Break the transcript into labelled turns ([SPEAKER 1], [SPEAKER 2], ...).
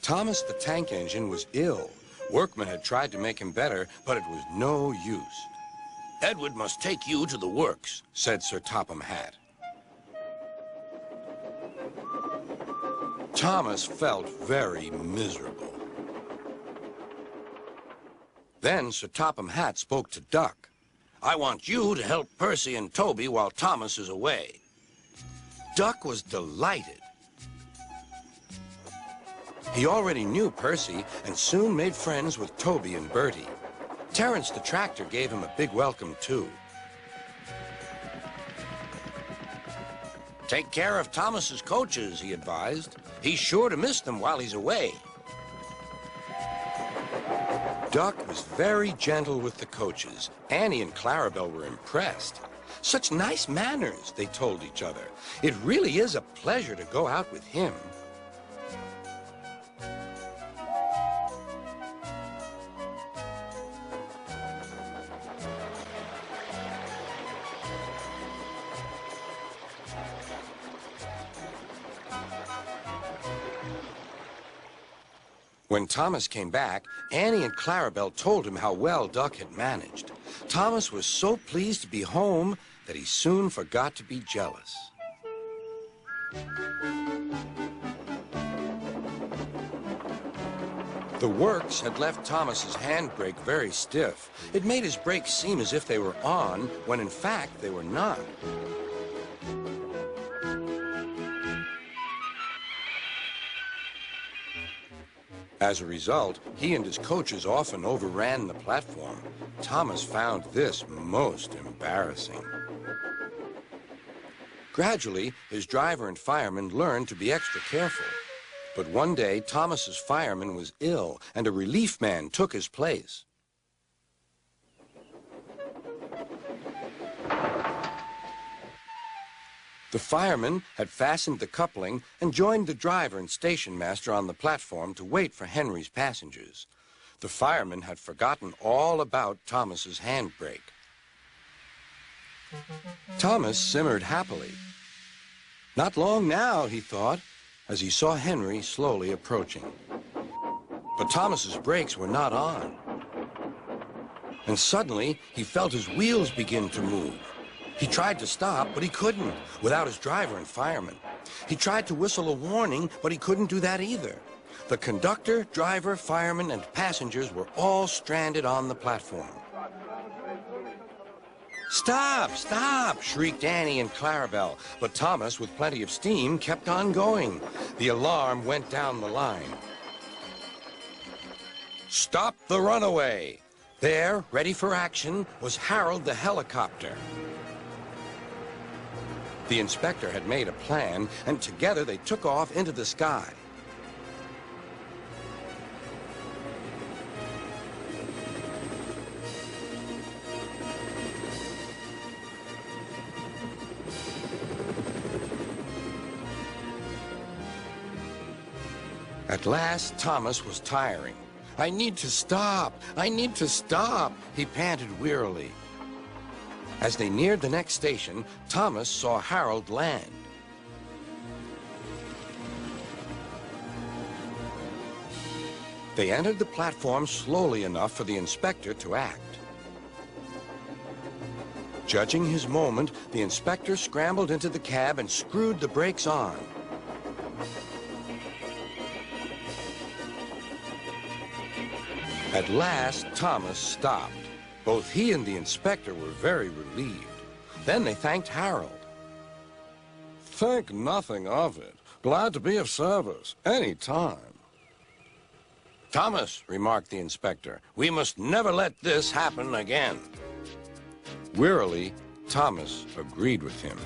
[SPEAKER 1] Thomas the tank engine was ill. Workmen had tried to make him better, but it was no use.
[SPEAKER 2] Edward must take you to the works,
[SPEAKER 1] said Sir Topham Hatt. Thomas felt very miserable. Then Sir Topham Hatt spoke to Duck.
[SPEAKER 2] I want you to help Percy and Toby while Thomas is away.
[SPEAKER 1] Duck was delighted. He already knew Percy and soon made friends with Toby and Bertie. Terence the tractor gave him a big welcome, too.
[SPEAKER 2] Take care of Thomas's coaches, he advised. He's sure to miss them while he's away.
[SPEAKER 1] Duck was very gentle with the coaches. Annie and Clarabelle were impressed. Such nice manners, they told each other. It really is a pleasure to go out with him. When Thomas came back, Annie and Clarabelle told him how well Duck had managed. Thomas was so pleased to be home that he soon forgot to be jealous. The works had left Thomas's handbrake very stiff. It made his brakes seem as if they were on, when in fact they were not. As a result, he and his coaches often overran the platform. Thomas found this most embarrassing. Gradually, his driver and firemen learned to be extra careful. But one day, Thomas's fireman was ill, and a relief man took his place. The fireman had fastened the coupling and joined the driver and station master on the platform to wait for Henry's passengers. The fireman had forgotten all about Thomas's handbrake. Thomas simmered happily. Not long now, he thought, as he saw Henry slowly approaching. But Thomas's brakes were not on. And suddenly, he felt his wheels begin to move. He tried to stop, but he couldn't, without his driver and fireman. He tried to whistle a warning, but he couldn't do that either. The conductor, driver, fireman, and passengers were all stranded on the platform. "Stop! Stop!" shrieked Annie and Clarabelle. But Thomas, with plenty of steam, kept on going. The alarm went down the line. "Stop the Runaway!" There, ready for action, was Harold the helicopter. The inspector had made a plan, and together they took off into the sky. At last, Thomas was tiring. "I need to stop! I need to stop!" he panted wearily. As they neared the next station, Thomas saw Harold land. They entered the platform slowly enough for the inspector to act. Judging his moment, the inspector scrambled into the cab and screwed the brakes on. At last, Thomas stopped. Both he and the inspector were very relieved. Then they thanked Harold. "Think nothing of it. Glad to be of service, any time."
[SPEAKER 2] "Thomas," remarked the inspector, "we must never let this happen again."
[SPEAKER 1] Wearily, Thomas agreed with him.